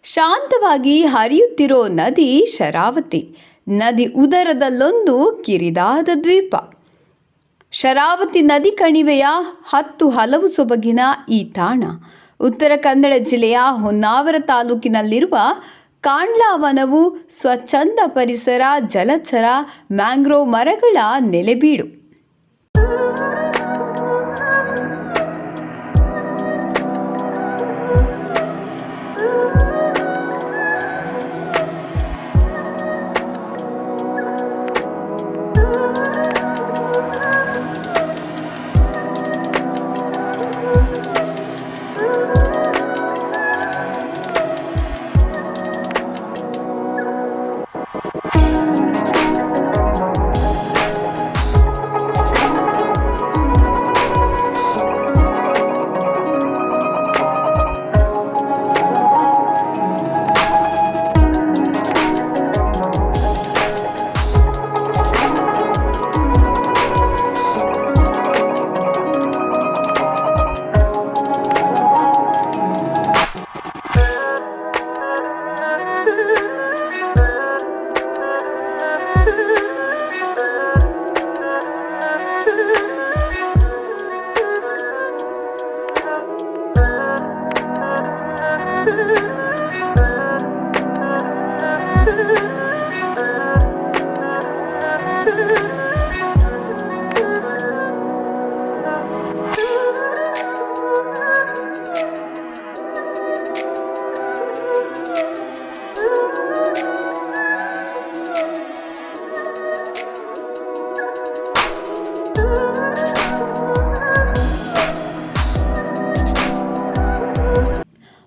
ಶಾಂತವಾಗಿ ಹರಿಯುತ್ತಿರೋ ನದಿ ಶರಾವತಿ. ನದಿ ಉದರದಲ್ಲೊಂದು ಕಿರಿದಾದ ದ್ವೀಪ. ಶರಾವತಿ ನದಿ ಕಣಿವೆಯ 10 ಹಲವು ಸೊಬಗಿನ ಈ ತಾಣ ಉತ್ತರ ಕನ್ನಡ ಜಿಲ್ಲೆಯ ಹೊನ್ನಾವರ ತಾಲೂಕಿನಲ್ಲಿರುವ ಕಾಂಡ್ಲಾ ವನವು ಸ್ವಚ್ಛಂದ ಪರಿಸರ, ಜಲಚರ, ಮ್ಯಾಂಗ್ರೋವ್ ಮರಗಳ ನೆಲೆಬೀಡು.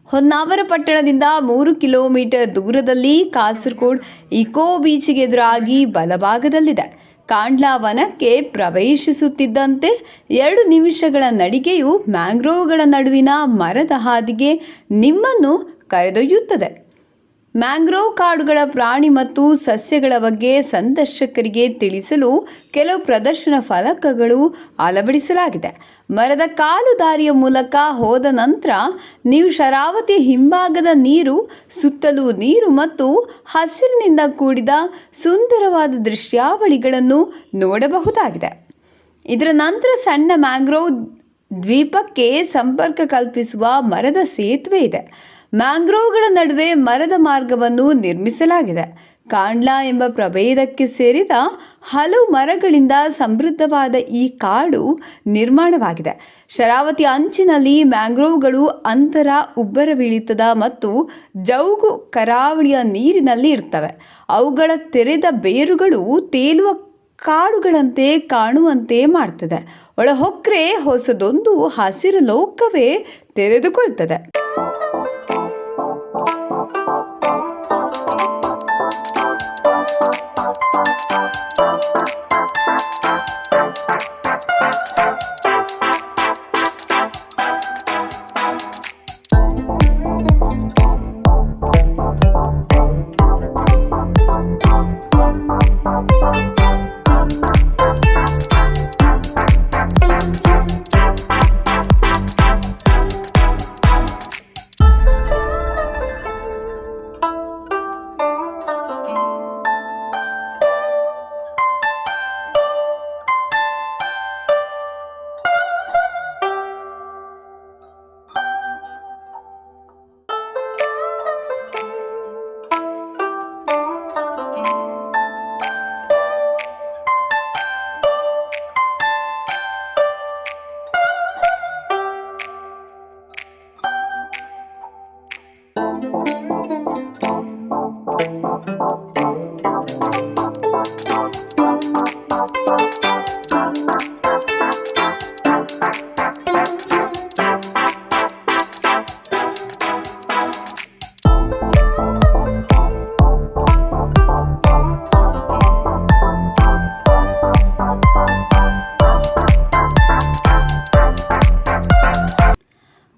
ಹೊನ್ನಾವರ ಪಟ್ಟಣದಿಂದ 3 ಕಿಲೋಮೀಟರ್ ದೂರದಲ್ಲಿ ಕಾಸರಗೋಡು ಇಕೋ ಬೀಚ್ಗೆ ಎದುರಾಗಿ ಬಲಭಾಗದಲ್ಲಿದೆ. ಕಾಂಡ್ಲಾ ವನಕ್ಕೆ ಪ್ರವೇಶಿಸುತ್ತಿದ್ದಂತೆ 2 ನಿಮಿಷಗಳ ನಡಿಗೆಯು ಮ್ಯಾಂಗ್ರೋವ್ಗಳ ನಡುವಿನ ಮರದ ಹಾದಿಗೆ ನಿಮ್ಮನ್ನು ಕರೆದೊಯ್ಯುತ್ತದೆ. ಮ್ಯಾಂಗ್ರೋವ್ ಕಾಡುಗಳ ಪ್ರಾಣಿ ಮತ್ತು ಸಸ್ಯಗಳ ಬಗ್ಗೆ ಸಂದರ್ಶಕರಿಗೆ ತಿಳಿಸಲು ಕೆಲವು ಪ್ರದರ್ಶನ ಫಲಕಗಳು ಅಳವಡಿಸಲಾಗಿದೆ. ಮರದ ಕಾಲು ದಾರಿಯ ಮೂಲಕ ಹೋದ ನಂತರ ನೀವು ಶರಾವತಿ ಹಿಂಭಾಗದ ನೀರು, ಸುತ್ತಲೂ ನೀರು ಮತ್ತು ಹಸಿರಿನಿಂದ ಕೂಡಿದ ಸುಂದರವಾದ ದೃಶ್ಯಾವಳಿಗಳನ್ನು ನೋಡಬಹುದಾಗಿದೆ. ಇದರ ನಂತರ ಸಣ್ಣ ಮ್ಯಾಂಗ್ರೋವ್ ದ್ವೀಪಕ್ಕೆ ಸಂಪರ್ಕ ಕಲ್ಪಿಸುವ ಮರದ ಸೇತುವೆ ಇದೆ. ಮ್ಯಾಂಗ್ರೋವ್ಗಳ ನಡುವೆ ಮರದ ಮಾರ್ಗವನ್ನು ನಿರ್ಮಿಸಲಾಗಿದೆ. ಕಾಂಡ್ಲಾ ಎಂಬ ಪ್ರಭೇದಕ್ಕೆ ಸೇರಿದ ಹಲವು ಮರಗಳಿಂದ ಸಮೃದ್ಧವಾದ ಈ ಕಾಡು ನಿರ್ಮಾಣವಾಗಿದೆ. ಶರಾವತಿ ಅಂಚಿನಲ್ಲಿ ಮ್ಯಾಂಗ್ರೋವ್ಗಳು ಅಂತರ, ಉಬ್ಬರವಿಳಿತದ ಮತ್ತು ಜೌಗು ಕರಾವಳಿಯ ನೀರಿನಲ್ಲಿ ಇರ್ತವೆ. ಅವುಗಳ ತೆರೆದ ಬೇರುಗಳು ತೇಲುವ ಕಾಡುಗಳಂತೆ ಕಾಣುವಂತೆ ಮಾಡ್ತದೆ. ಒಳಹೊಕ್ಕರೆ ಹೊಸದೊಂದು ಹಸಿರು ಲೋಕವೇ ತೆರೆದುಕೊಳ್ತದೆ.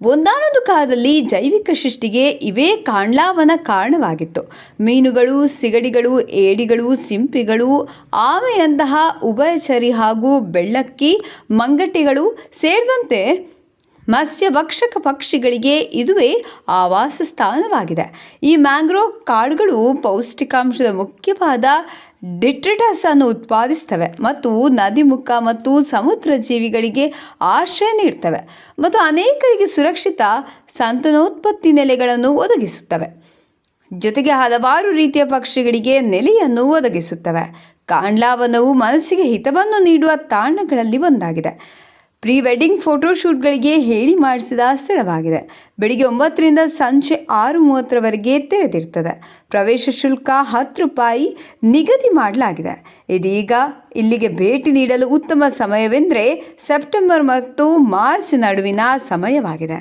ಒಂದಾನೊಂದು ಕಾಲದಲ್ಲಿ ಜೈವಿಕ ಸೃಷ್ಟಿಗೆ ಇವೇ ಕಾಂಡ್ಲಾ ವನ ಕಾರಣವಾಗಿತ್ತು. ಮೀನುಗಳು, ಸಿಗಡಿಗಳು, ಏಡಿಗಳು, ಸಿಂಪಿಗಳು, ಆಮೆಯಂತಹ ಉಭಯಚರಿ ಹಾಗೂ ಬೆಳ್ಳಕ್ಕಿ, ಮಂಗಟಿಗಳು ಸೇರಿದಂತೆ ಮತ್ಸ್ಯ ಭಕ್ಷಕ ಪಕ್ಷಿಗಳಿಗೆ ಇದುವೇ ಆವಾಸ ಸ್ಥಾನವಾಗಿದೆ. ಈ ಮ್ಯಾಂಗ್ರೋವ್ ಕಾಡುಗಳು ಪೌಷ್ಟಿಕಾಂಶದ ಮುಖ್ಯವಾದ ಡಿಟ್ರಿಟಸ್ ಅನ್ನು ಉತ್ಪಾದಿಸ್ತವೆ ಮತ್ತು ನದಿಮುಖ ಮತ್ತು ಸಮುದ್ರ ಜೀವಿಗಳಿಗೆ ಆಶ್ರಯ ನೀಡ್ತವೆ ಮತ್ತು ಅನೇಕರಿಗೆ ಸುರಕ್ಷಿತ ಸಂತಾನೋತ್ಪತ್ತಿ ನೆಲೆಗಳನ್ನು ಒದಗಿಸುತ್ತವೆ. ಜೊತೆಗೆ ಹಲವಾರು ರೀತಿಯ ಪಕ್ಷಿಗಳಿಗೆ ನೆಲೆಯನ್ನು ಒದಗಿಸುತ್ತವೆ. ಕಾಂಡ್ಲಾ ವನವು ಮನಸ್ಸಿಗೆ ಹಿತವನ್ನು ನೀಡುವ ತಾಣಗಳಲ್ಲಿ ಒಂದಾಗಿದೆ. ಪ್ರೀ ವೆಡ್ಡಿಂಗ್ ಫೋಟೋಶೂಟ್ಗಳಿಗೆ ಹೇಳಿ ಮಾಡಿಸಿದ ಸ್ಥಳವಾಗಿದೆ. ಬೆಳಿಗ್ಗೆ 9ರಿಂದ ಸಂಜೆ 6:30ರವರೆಗೆ ತೆರೆದಿರ್ತದೆ. ಪ್ರವೇಶ ಶುಲ್ಕ ₹10 ನಿಗದಿ ಮಾಡಲಾಗಿದೆ. ಇದೀಗ ಇಲ್ಲಿಗೆ ಭೇಟಿ ನೀಡಲು ಉತ್ತಮ ಸಮಯವೆಂದರೆ ಸೆಪ್ಟೆಂಬರ್ ಮತ್ತು ಮಾರ್ಚ್ ನಡುವಿನ ಸಮಯವಾಗಿದೆ.